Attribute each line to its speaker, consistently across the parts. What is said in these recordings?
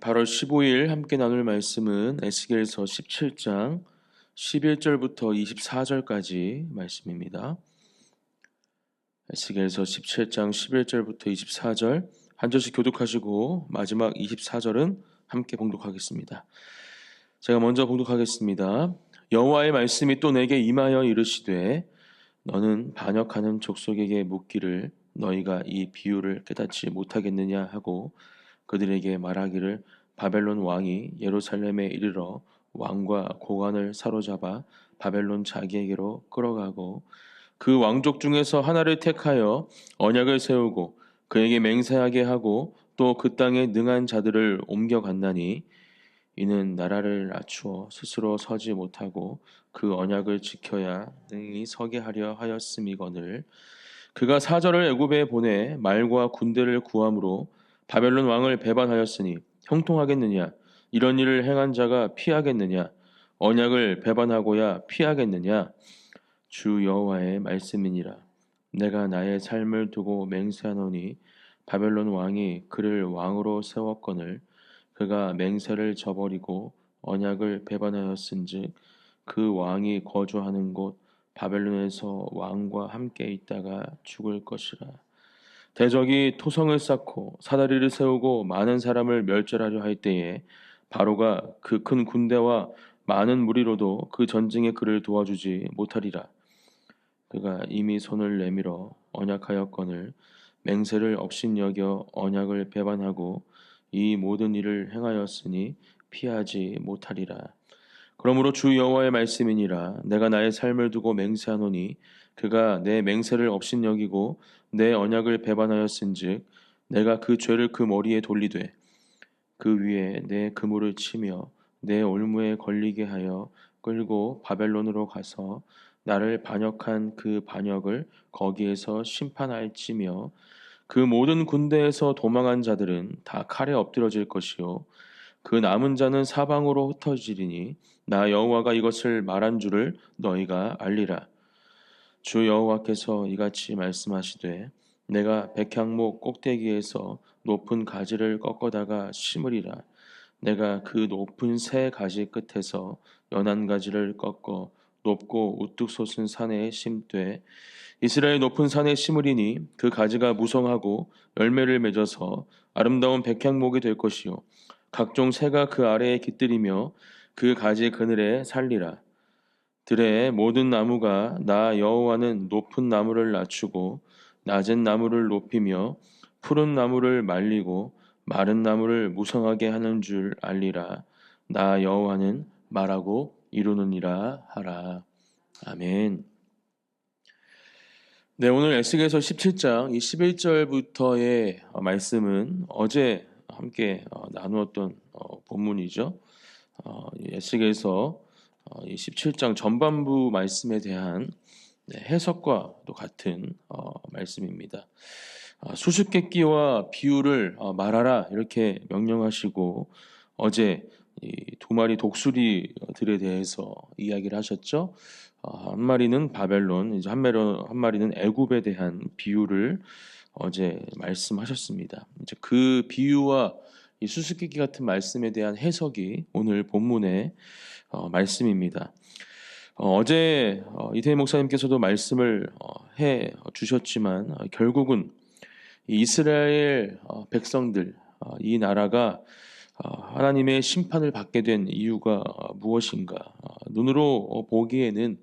Speaker 1: 8월 15일 함께 나눌 말씀은 에스겔서 17장 11절부터 24절까지 말씀입니다. 에스겔서 17장 11절부터 24절 한 절씩 교독하시고 마지막 24절은 함께 봉독하겠습니다. 제가 먼저 봉독하겠습니다. 여호와의 말씀이 또 내게 임하여 이르시되 너는 반역하는 족속에게 묻기를 너희가 이 비유를 깨닫지 못하겠느냐 하고 그들에게 말하기를 바벨론 왕이 예루살렘에 이르러 왕과 고관을 사로잡아 바벨론 자기에게로 끌어가고 그 왕족 중에서 하나를 택하여 언약을 세우고 그에게 맹세하게 하고 또 그 땅에 능한 자들을 옮겨갔나니 이는 나라를 낮추어 스스로 서지 못하고 그 언약을 지켜야 능히 서게 하려 하였음이거늘 그가 사절을 애굽에 보내 말과 군대를 구함으로 바벨론 왕을 배반하였으니 형통하겠느냐? 이런 일을 행한 자가 피하겠느냐? 언약을 배반하고야 피하겠느냐? 주 여호와의 말씀이니라. 내가 나의 삶을 두고 맹세하노니 바벨론 왕이 그를 왕으로 세웠거늘 그가 맹세를 저버리고 언약을 배반하였은즉 그 왕이 거주하는 곳 바벨론에서 왕과 함께 있다가 죽을 것이라. 대적이 토성을 쌓고 사다리를 세우고 많은 사람을 멸절하려 할 때에 바로가 그 큰 군대와 많은 무리로도 그 전쟁에 그를 도와주지 못하리라. 그가 이미 손을 내밀어 언약하였거늘 맹세를 업신여겨 언약을 배반하고 이 모든 일을 행하였으니 피하지 못하리라. 그러므로 주 여호와의 말씀이니라. 내가 나의 삶을 두고 맹세하노니 그가 내 맹세를 업신여기고 내 언약을 배반하였은즉 내가 그 죄를 그 머리에 돌리되 그 위에 내 그물을 치며 내 올무에 걸리게 하여 끌고 바벨론으로 가서 나를 반역한 그 반역을 거기에서 심판할지며 그 모든 군대에서 도망한 자들은 다 칼에 엎드러질 것이요 그 남은 자는 사방으로 흩어지리니 나 여호와가 이것을 말한 줄을 너희가 알리라. 주 여호와께서 이같이 말씀하시되 내가 백향목 꼭대기에서 높은 가지를 꺾어다가 심으리라. 내가 그 높은 새 가지 끝에서 연한 가지를 꺾어 높고 우뚝 솟은 산에 심되 이스라엘 높은 산에 심으리니 그 가지가 무성하고 열매를 맺어서 아름다운 백향목이 될 것이요 각종 새가 그 아래에 깃들이며 그 가지 그늘에 살리라. 들의 모든 나무가 나 여호와는 높은 나무를 낮추고 낮은 나무를 높이며 푸른 나무를 말리고 마른 나무를 무성하게 하는 줄 알리라. 나 여호와는 말하고 이루느니라 하라. 아멘. 네, 오늘 에스겔서 17장 이 11절부터의 말씀은 어제 함께 나누었던 본문이죠. 에스겔서 이 17장 전반부 말씀에 대한 해석과도 같은 말씀입니다. 수수께끼와 비유를 말하라 이렇게 명령하시고 어제 이 두 마리 독수리들에 대해서 이야기를 하셨죠. 한 마리는 바벨론, 이제 한 마리는 애굽에 대한 비유를 어제 말씀하셨습니다. 이제 그 비유와 이 수수께끼 같은 말씀에 대한 해석이 오늘 본문의 말씀입니다. 어제 이태희 목사님께서도 말씀을 해 주셨지만 결국은 이 이스라엘 백성들 이 나라가 하나님의 심판을 받게 된 이유가 무엇인가? 눈으로 보기에는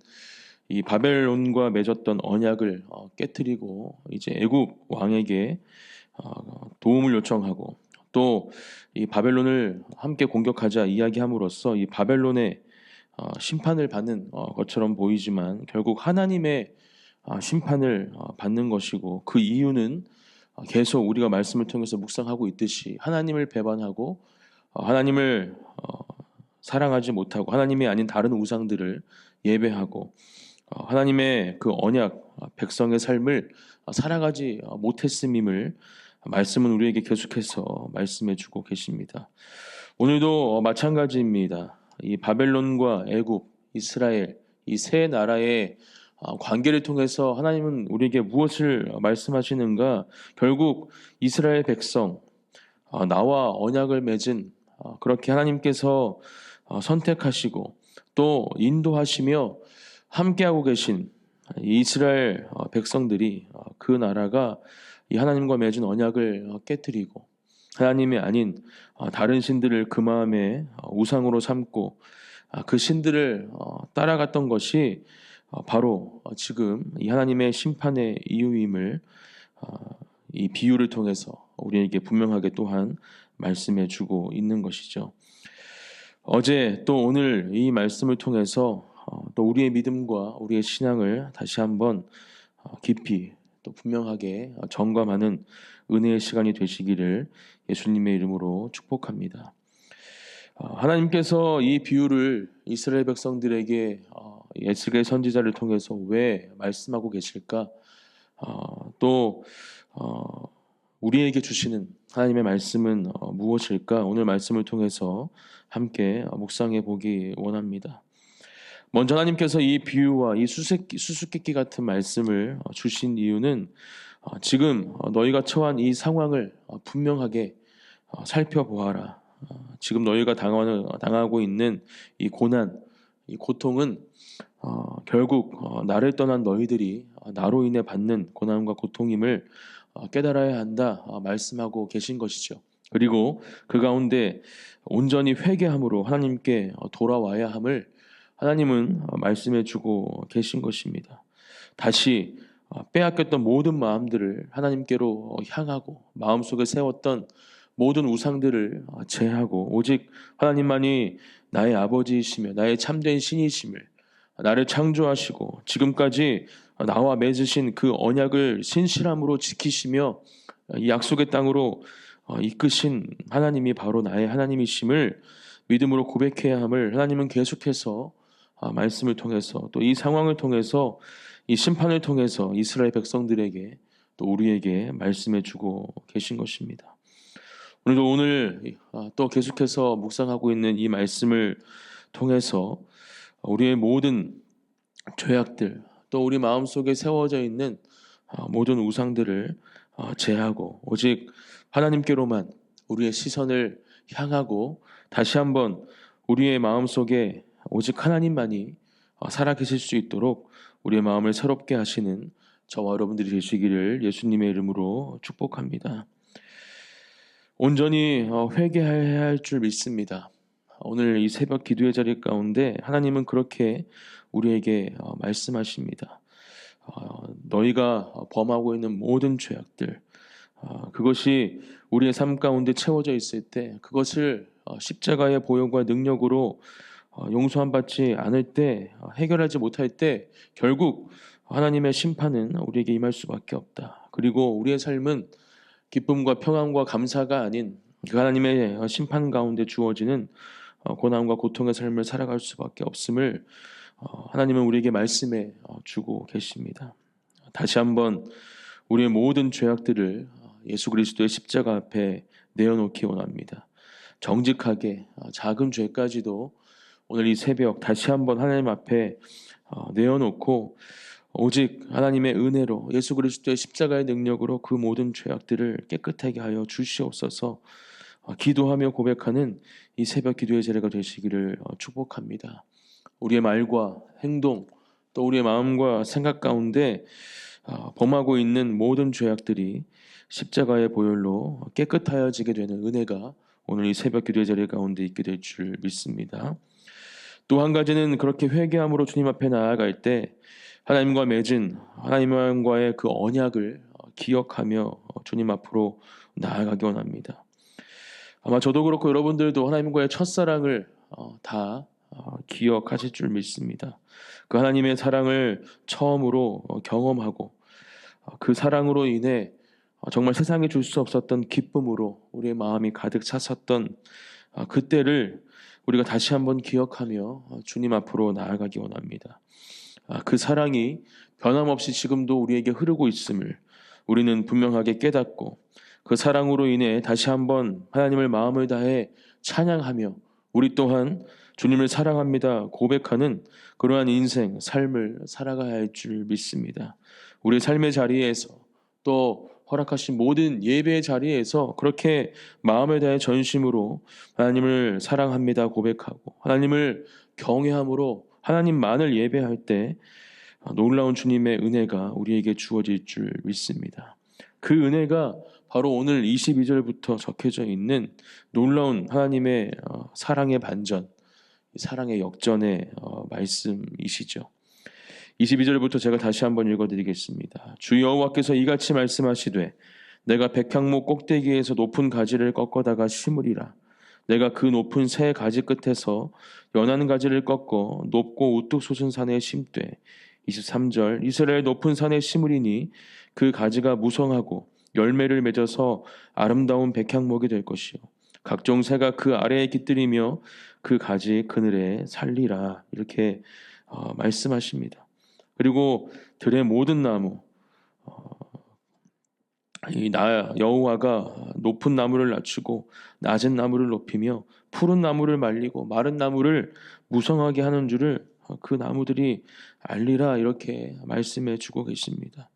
Speaker 1: 이 바벨론과 맺었던 언약을 깨뜨리고 이제 애굽 왕에게 도움을 요청하고 또 이 바벨론을 함께 공격하자 이야기함으로써 이 바벨론의 심판을 받는 것처럼 보이지만 결국 하나님의 심판을 받는 것이고 그 이유는 계속 우리가 말씀을 통해서 묵상하고 있듯이 하나님을 배반하고 하나님을 사랑하지 못하고 하나님이 아닌 다른 우상들을 예배하고 하나님의 그 언약 백성의 삶을 살아가지 못했음임을 말씀은 우리에게 계속해서 말씀해 주고 계십니다. 오늘도 마찬가지입니다. 이 바벨론과 애굽, 이스라엘 이 세 나라의 관계를 통해서 하나님은 우리에게 무엇을 말씀하시는가? 결국 이스라엘 백성, 나와 언약을 맺은 그렇게 하나님께서 선택하시고 또 인도하시며 함께하고 계신 이 이스라엘 백성들이 그 나라가 이 하나님과 맺은 언약을 깨뜨리고 하나님이 아닌 다른 신들을 그 마음에 우상으로 삼고 그 신들을 따라갔던 것이 바로 지금 이 하나님의 심판의 이유임을 이 비유를 통해서 우리에게 분명하게 또한 말씀해 주고 있는 것이죠. 어제 또 오늘 이 말씀을 통해서 또 우리의 믿음과 우리의 신앙을 다시 한번 깊이 또 분명하게 점검하는 은혜의 시간이 되시기를 예수님의 이름으로 축복합니다. 하나님께서 이 비유를 이스라엘 백성들에게 에스겔 선지자를 통해서 왜 말씀하고 계실까? 또 우리에게 주시는 하나님의 말씀은 무엇일까? 오늘 말씀을 통해서 함께 묵상해 보기 원합니다. 먼저 하나님께서 이 비유와 이 수수께끼 같은 말씀을 주신 이유는 지금 너희가 처한 이 상황을 분명하게 살펴보아라. 지금 너희가 당하고 있는 이 고난, 이 고통은 결국 나를 떠난 너희들이 나로 인해 받는 고난과 고통임을 깨달아야 한다 말씀하고 계신 것이죠. 그리고 그 가운데 온전히 회개함으로 하나님께 돌아와야 함을 하나님은 말씀해 주고 계신 것입니다. 다시 빼앗겼던 모든 마음들을 하나님께로 향하고 마음속에 세웠던 모든 우상들을 제하고 오직 하나님만이 나의 아버지이시며 나의 참된 신이심을 나를 창조하시고 지금까지 나와 맺으신 그 언약을 신실함으로 지키시며 이 약속의 땅으로 이끄신 하나님이 바로 나의 하나님이심을 믿음으로 고백해야 함을 하나님은 계속해서 말씀을 통해서 또 이 상황을 통해서 이 심판을 통해서 이스라엘 백성들에게 또 우리에게 말씀해 주고 계신 것입니다. 오늘 또 계속해서 묵상하고 있는 이 말씀을 통해서 우리의 모든 죄악들 또 우리 마음속에 세워져 있는 모든 우상들을 제하고 오직 하나님께로만 우리의 시선을 향하고 다시 한번 우리의 마음속에 오직 하나님만이 살아계실 수 있도록 우리의 마음을 새롭게 하시는 저와 여러분들이 되시기를 예수님의 이름으로 축복합니다. 온전히 회개해야 할 줄 믿습니다. 오늘 이 새벽 기도의 자리 가운데 하나님은 그렇게 우리에게 말씀하십니다. 너희가 범하고 있는 모든 죄악들 그것이 우리의 삶 가운데 채워져 있을 때 그것을 십자가의 보혈과 능력으로 용서함 받지 않을 때 해결하지 못할 때 결국 하나님의 심판은 우리에게 임할 수밖에 없다. 그리고 우리의 삶은 기쁨과 평안과 감사가 아닌 그 하나님의 심판 가운데 주어지는 고난과 고통의 삶을 살아갈 수밖에 없음을 하나님은 우리에게 말씀해 주고 계십니다. 다시 한번 우리의 모든 죄악들을 예수 그리스도의 십자가 앞에 내어놓기 원합니다. 정직하게 작은 죄까지도 오늘 이 새벽 다시 한번 하나님 앞에 내어놓고 오직 하나님의 은혜로 예수 그리스도의 십자가의 능력으로 그 모든 죄악들을 깨끗하게 하여 주시옵소서 기도하며 고백하는 이 새벽 기도의 자리가 되시기를 축복합니다. 우리의 말과 행동 또 우리의 마음과 생각 가운데 범하고 있는 모든 죄악들이 십자가의 보혈로 깨끗하여지게 되는 은혜가 오늘 이 새벽 기도의 자리 가운데 있게 될 줄 믿습니다. 또 한 가지는 그렇게 회개함으로 주님 앞에 나아갈 때 하나님과 맺은 하나님과의 그 언약을 기억하며 주님 앞으로 나아가기 원합니다. 아마 저도 그렇고 여러분들도 하나님과의 첫사랑을 다 기억하실 줄 믿습니다. 그 하나님의 사랑을 처음으로 경험하고 그 사랑으로 인해 정말 세상에 줄 수 없었던 기쁨으로 우리의 마음이 가득 찼었던 그때를 우리가 다시 한번 기억하며 주님 앞으로 나아가기 원합니다. 그 사랑이 변함없이 지금도 우리에게 흐르고 있음을 우리는 분명하게 깨닫고 그 사랑으로 인해 다시 한번 하나님을 마음을 다해 찬양하며 우리 또한 주님을 사랑합니다 고백하는 그러한 인생, 삶을 살아가야 할 줄 믿습니다. 우리의 삶의 자리에서 또 허락하신 모든 예배의 자리에서 그렇게 마음을 다해 전심으로 하나님을 사랑합니다 고백하고 하나님을 경외함으로 하나님만을 예배할 때 놀라운 주님의 은혜가 우리에게 주어질 줄 믿습니다. 그 은혜가 바로 오늘 22절부터 적혀져 있는 놀라운 하나님의 사랑의 반전, 사랑의 역전의 말씀이시죠. 22절부터 제가 다시 한번 읽어드리겠습니다. 주 여호와께서 이같이 말씀하시되 내가 백향목 꼭대기에서 높은 가지를 꺾어다가 심으리라. 내가 그 높은 새 가지 끝에서 연한 가지를 꺾어 높고 우뚝 솟은 산에 심되 23절 이스라엘 높은 산에 심으리니 그 가지가 무성하고 열매를 맺어서 아름다운 백향목이 될 것이요 각종 새가 그 아래에 깃들이며 그 가지 그늘에 살리라 이렇게 말씀하십니다. 그리고 들의 모든 나무 여호와가 높은 나무를 낮추고 낮은 나무를 높이며 푸른 나무를 말리고 마른 나무를 무성하게 하는 줄을 그 나무들이 알리라 이렇게 말씀해 주고 계십니다.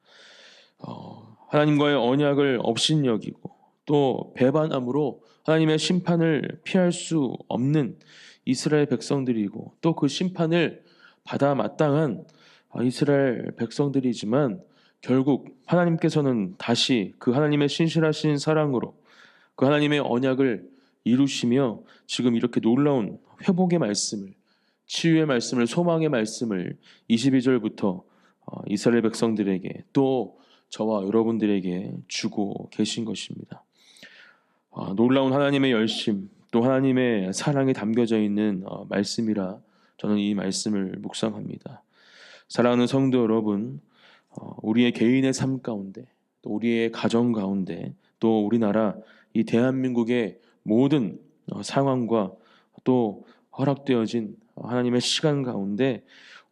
Speaker 1: 하나님과의 언약을 업신여기고 또 배반함으로 하나님의 심판을 피할 수 없는 이스라엘 백성들이고 또 그 심판을 받아 마땅한 이스라엘 백성들이지만 결국 하나님께서는 다시 그 하나님의 신실하신 사랑으로 그 하나님의 언약을 이루시며 지금 이렇게 놀라운 회복의 말씀을 치유의 말씀을 소망의 말씀을 22절부터 이스라엘 백성들에게 또 저와 여러분들에게 주고 계신 것입니다. 놀라운 하나님의 열심 또 하나님의 사랑이 담겨져 있는 말씀이라 저는 이 말씀을 묵상합니다. 사랑하는 성도 여러분, 우리의 개인의 삶 가운데 또 우리의 가정 가운데 또 우리나라 이 대한민국의 모든 상황과 또 허락되어진 하나님의 시간 가운데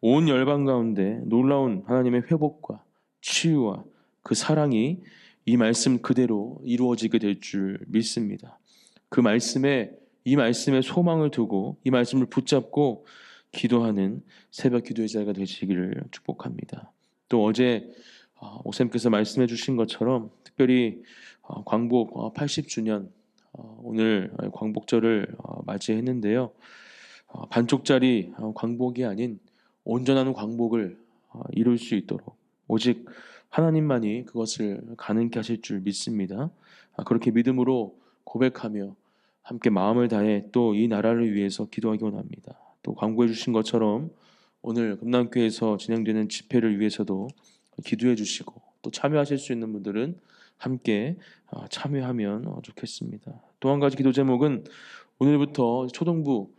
Speaker 1: 온 열방 가운데 놀라운 하나님의 회복과 치유와 그 사랑이 이 말씀 그대로 이루어지게 될 줄 믿습니다. 그 이 말씀에 소망을 두고 이 말씀을 붙잡고 기도하는 새벽 기도의 자리가 되시기를 축복합니다. 또 어제 목사님께서 말씀해 주신 것처럼 특별히 광복 80주년 오늘 광복절을 맞이했는데요. 반쪽짜리 광복이 아닌 온전한 광복을 이룰 수 있도록 오직 하나님만이 그것을 가능케 하실 줄 믿습니다. 그렇게 믿음으로 고백하며 함께 마음을 다해 또 이 나라를 위해서 기도하기 원합니다. 또 광고해 주신 것처럼 오늘 금남교회에서 진행되는 집회를 위해서도 기도해 주시고 또 참여하실 수 있는 분들은 함께 참여하면 좋겠습니다. 또 한 가지 기도 제목은 오늘부터 초등부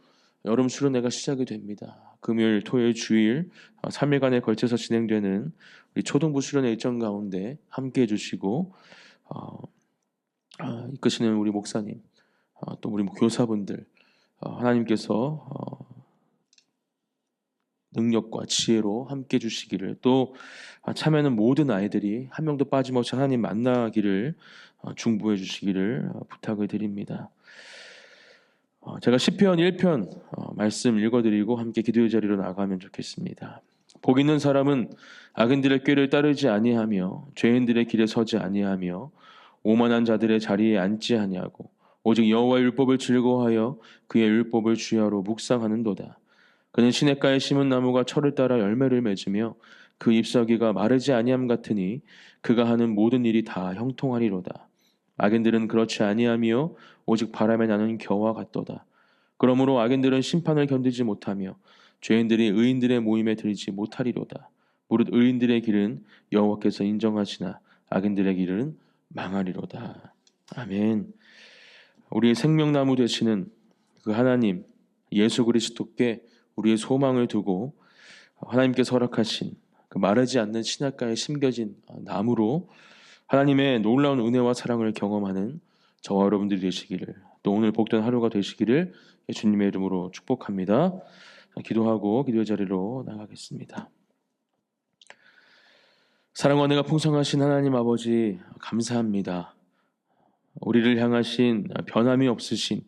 Speaker 1: 여름 수련회가 시작이 됩니다. 금요일, 토요일, 주일 3일간에 걸쳐서 진행되는 우리 초등부 수련회 일정 가운데 함께 해주시고 이끄시는 우리 목사님 또 우리 교사분들 하나님께서 능력과 지혜로 함께 해주시기를 또 참여하는 모든 아이들이 한 명도 빠짐없이 하나님 만나기를 중보해 주시기를 부탁을 드립니다. 제가 시편 1편 말씀 읽어드리고 함께 기도의 자리로 나가면 좋겠습니다. 복 있는 사람은 악인들의 꾀를 따르지 아니하며 죄인들의 길에 서지 아니하며 오만한 자들의 자리에 앉지 아니하고 오직 여호와의 율법을 즐거워하여 그의 율법을 주야로 묵상하는도다. 그는 시냇가에 심은 나무가 철을 따라 열매를 맺으며 그 잎사귀가 마르지 아니함 같으니 그가 하는 모든 일이 다 형통하리로다. 악인들은 그렇지 아니하며 오직 바람에 나는 겨와 같도다. 그러므로 악인들은 심판을 견디지 못하며 죄인들이 의인들의 모임에 들지 못하리로다. 무릇 의인들의 길은 여호와께서 인정하시나 악인들의 길은 망하리로다. 아멘. 우리의 생명나무 되시는 그 하나님 예수 그리스도께 우리의 소망을 두고 하나님께서 허락하신 그 마르지 않는 시냇가에 심겨진 나무로 하나님의 놀라운 은혜와 사랑을 경험하는 저와 여러분들이 되시기를 또 오늘 복된 하루가 되시기를 주님의 이름으로 축복합니다. 기도하고 기도의 자리로 나가겠습니다. 사랑과 은혜가 풍성하신 하나님 아버지 감사합니다. 우리를 향하신 변함이 없으신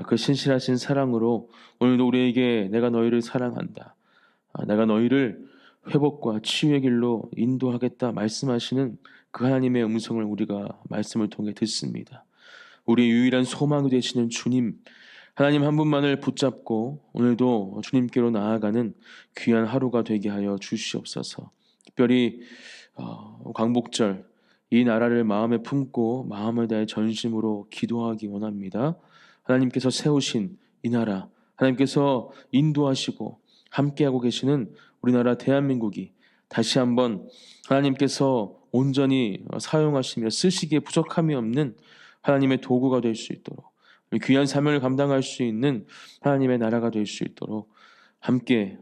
Speaker 1: 그 신실하신 사랑으로 오늘도 우리에게 내가 너희를 사랑한다, 내가 너희를 회복과 치유의 길로 인도하겠다 말씀하시는 그 하나님의 음성을 우리가 말씀을 통해 듣습니다. 우리의 유일한 소망이 되시는 주님, 하나님 한 분만을 붙잡고 오늘도 주님께로 나아가는 귀한 하루가 되게 하여 주시옵소서. 특별히 광복절 이 나라를 마음에 품고 마음을 다해 전심으로 기도하기 원합니다. 하나님께서 세우신 이 나라, 하나님께서 인도하시고 함께하고 계시는 우리나라 대한민국이 다시 한번 하나님께서 온전히 사용하시며 쓰시기에 부족함이 없는 하나님의 도구가 될 수 있도록, 귀한 사명을 감당할 수 있는 하나님의 나라가 될 수 있도록 함께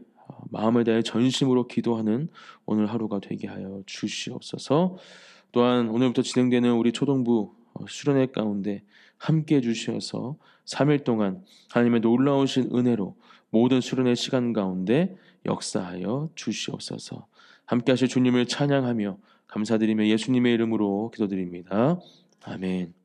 Speaker 1: 마음을 다해 전심으로 기도하는 오늘 하루가 되게 하여 주시옵소서. 또한 오늘부터 진행되는 우리 초동부 수련회 가운데 함께 해주셔서 3일 동안 하나님의 놀라우신 은혜로 모든 수련회 시간 가운데 역사하여 주시옵소서. 함께 하실 주님을 찬양하며 감사드리며 예수님의 이름으로 기도드립니다. 아멘.